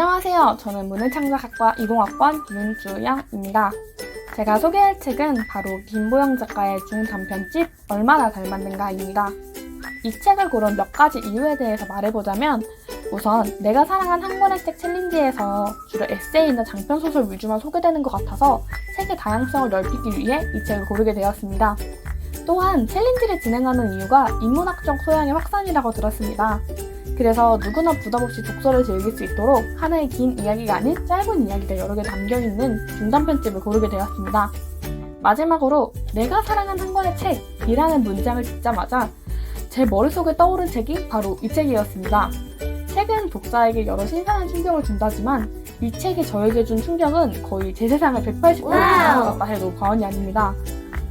안녕하세요. 저는 문해창작학과 20학번 윤주영입니다. 제가 소개할 책은 바로 김보영 작가의 중단편집 얼마나 닮았는가입니다. 이 책을 고른 몇 가지 이유에 대해서 말해보자면 우선 내가 사랑한 한 권의 책 챌린지에서 주로 에세이나 장편소설 위주만 소개되는 것 같아서 책의 다양성을 넓히기 위해 이 책을 고르게 되었습니다. 또한 챌린지를 진행하는 이유가 인문학적 소양의 확산이라고 들었습니다. 그래서 누구나 부담 없이 독서를 즐길 수 있도록 하나의 긴 이야기가 아닌 짧은 이야기가 여러 개 담겨있는 중단편집을 고르게 되었습니다. 마지막으로 내가 사랑한 한 권의 책이라는 문장을 듣자마자 제 머릿속에 떠오른 책이 바로 이 책이었습니다. 책은 독자에게 여러 신선한 충격을 준다지만 이 책이 저에게 준 충격은 거의 제 세상을 180도 바꿔놨다 해도 과언이 아닙니다.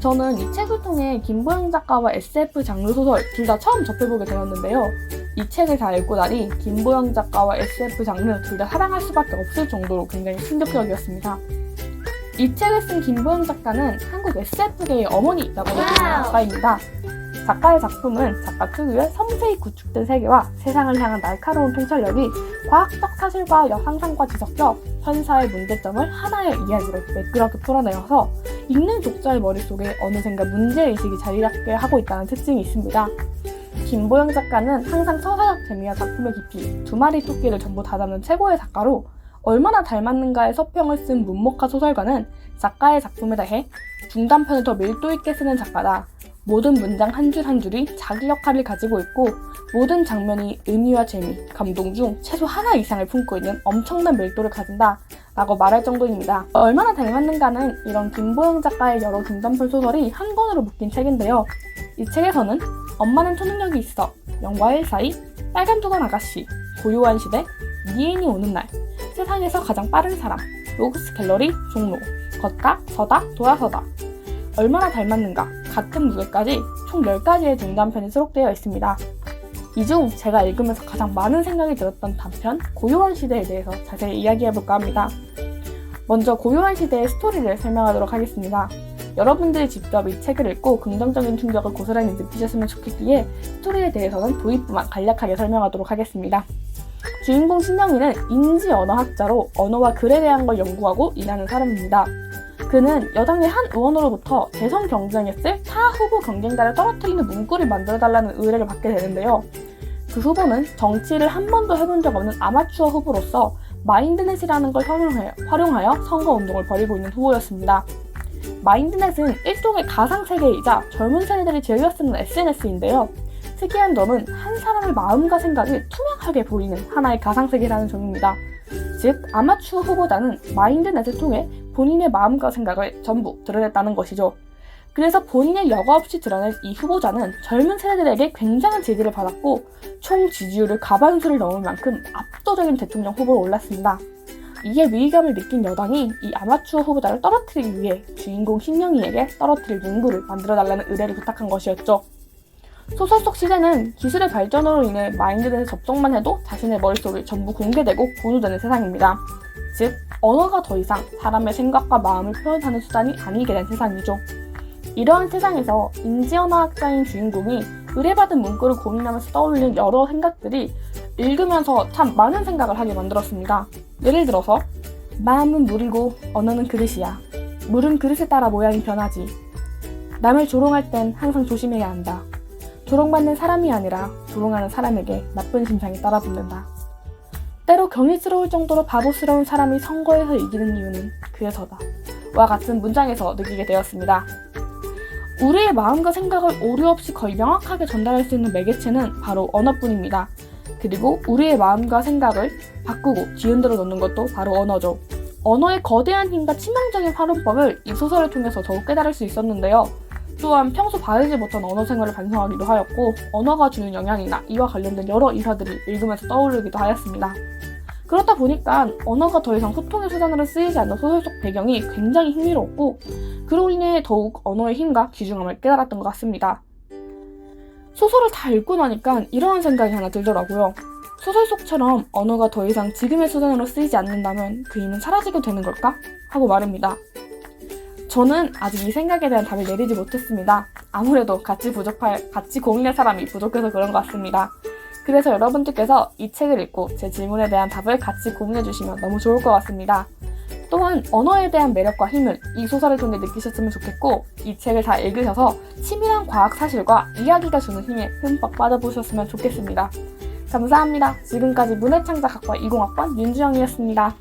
저는 이 책을 통해 김보영 작가와 SF 장르 소설 둘 다 처음 접해보게 되었는데요. 이 책을 다 읽고 나니 김보영 작가와 SF 장르 둘 다 사랑할 수밖에 없을 정도로 굉장히 충격적이었습니다. 이 책을 쓴 김보영 작가는 한국 SF계의 어머니라고 불리는 작가입니다. 작가의 작품은 작가 특유의 섬세히 구축된 세계와 세상을 향한 날카로운 통찰력이 과학적 사실과 상상까지 섞여 현사의 문제점을 하나의 이야기로 매끄럽게 풀어내어서 읽는 독자의 머릿속에 어느샌가 문제의식이 자리 잡게 하고 있다는 특징이 있습니다. 김보영 작가는 항상 서사적 재미와 작품의 깊이, 두 마리 토끼를 전부 다 담는 최고의 작가로 얼마나 닮았는가의 서평을 쓴 문목화 소설가는 작가의 작품에 대해 중단편을 더 밀도 있게 쓰는 작가다. 모든 문장 한 줄 한 줄이 자기 역할을 가지고 있고 모든 장면이 의미와 재미, 감동 중 최소 하나 이상을 품고 있는 엄청난 밀도를 가진다 라고 말할 정도입니다. 얼마나 닮았는가는 이런 김보영 작가의 여러 중단편 소설이 한 권으로 묶인 책인데요. 이 책에서는 엄마는 초능력이 있어, 0과 1 사이, 빨간 두건 아가씨, 고요한 시대, 니인이 오는 날, 세상에서 가장 빠른 사람, 로그스 갤러리, 종로, 걷다, 서다, 돌아서다, 얼마나 닮았는가, 같은 무게까지 총 10가지의 중단편이 수록되어 있습니다. 이 중 제가 읽으면서 가장 많은 생각이 들었던 단편 고요한 시대에 대해서 자세히 이야기해볼까 합니다. 먼저 고요한 시대의 스토리를 설명하도록 하겠습니다. 여러분들이 직접 이 책을 읽고 긍정적인 충격을 고스란히 느끼셨으면 좋겠기에 스토리에 대해서는 도입부만 간략하게 설명하도록 하겠습니다. 주인공 신영이는 인지 언어학자로 언어와 글에 대한 걸 연구하고 일하는 사람입니다. 그는 여당의 한 의원으로부터 대선 경쟁했을 타 후보 경쟁자를 떨어뜨리는 문구를 만들어달라는 의뢰를 받게 되는데요. 그 후보는 정치를 한 번도 해본 적 없는 아마추어 후보로서 마인드넷이라는 걸 활용하여 선거운동을 벌이고 있는 후보였습니다. 마인드넷은 일종의 가상세계이자 젊은 세대들이 즐겨 쓰는 SNS인데요. 특이한 점은 한 사람의 마음과 생각이 투명하게 보이는 하나의 가상세계라는 점입니다. 즉, 아마추어 후보자는 마인드넷을 통해 본인의 마음과 생각을 전부 드러냈다는 것이죠. 그래서 본인의 여과 없이 드러낸 이 후보자는 젊은 세대들에게 굉장한 지지를 받았고 총 지지율을 가반수를 넘을 만큼 압도적인 대통령 후보로 올랐습니다. 이에 위기감을 느낀 여당이 이 아마추어 후보자를 떨어뜨리기 위해 주인공 신영이에게 떨어뜨릴 문구를 만들어달라는 의뢰를 부탁한 것이었죠. 소설 속 시대는 기술의 발전으로 인해 마인드넷에 접속만 해도 자신의 머릿속이 전부 공개되고 공유되는 세상입니다. 즉, 언어가 더 이상 사람의 생각과 마음을 표현하는 수단이 아니게 된 세상이죠. 이러한 세상에서 인지언어학자인 주인공이 의뢰받은 문구를 고민하면서 떠올리는 여러 생각들이 읽으면서 참 많은 생각을 하게 만들었습니다. 예를 들어서 마음은 물이고 언어는 그릇이야. 물은 그릇에 따라 모양이 변하지. 남을 조롱할 땐 항상 조심해야 한다. 조롱받는 사람이 아니라 조롱하는 사람에게 나쁜 심상이 따라붙는다. 때로 경이스러울 정도로 바보스러운 사람이 선거에서 이기는 이유는 그래서다. 와 같은 문장에서 느끼게 되었습니다. 우리의 마음과 생각을 오류 없이 거의 명확하게 전달할 수 있는 매개체는 바로 언어뿐입니다. 그리고 우리의 마음과 생각을 바꾸고 뒤흔들어 놓는 것도 바로 언어죠. 언어의 거대한 힘과 치명적인 활용법을 이 소설을 통해서 더욱 깨달을 수 있었는데요. 또한 평소 바르지 못한 언어 생활을 반성하기도 하였고 언어가 주는 영향이나 이와 관련된 여러 일화들이 읽으면서 떠오르기도 하였습니다. 그렇다 보니까 언어가 더 이상 소통의 수단으로 쓰이지 않는 소설 속 배경이 굉장히 흥미로웠고 그로 인해 더욱 언어의 힘과 귀중함을 깨달았던 것 같습니다. 소설을 다 읽고 나니까 이러한 생각이 하나 들더라고요. 소설 속처럼 언어가 더 이상 지금의 수단으로 쓰이지 않는다면 그 힘은 사라지게 되는 걸까? 하고 말입니다. 저는 아직 이 생각에 대한 답을 내리지 못했습니다. 아무래도 같이 고민할 사람이 부족해서 그런 것 같습니다. 그래서 여러분들께서 이 책을 읽고 제 질문에 대한 답을 같이 고민해 주시면 너무 좋을 것 같습니다. 또한 언어에 대한 매력과 힘을 이 소설을 통해 느끼셨으면 좋겠고, 이 책을 다 읽으셔서 치밀한 과학 사실과 이야기가 주는 힘에 흠뻑 빠져보셨으면 좋겠습니다. 감사합니다. 지금까지 문해창작학과 20학번 윤주영이었습니다.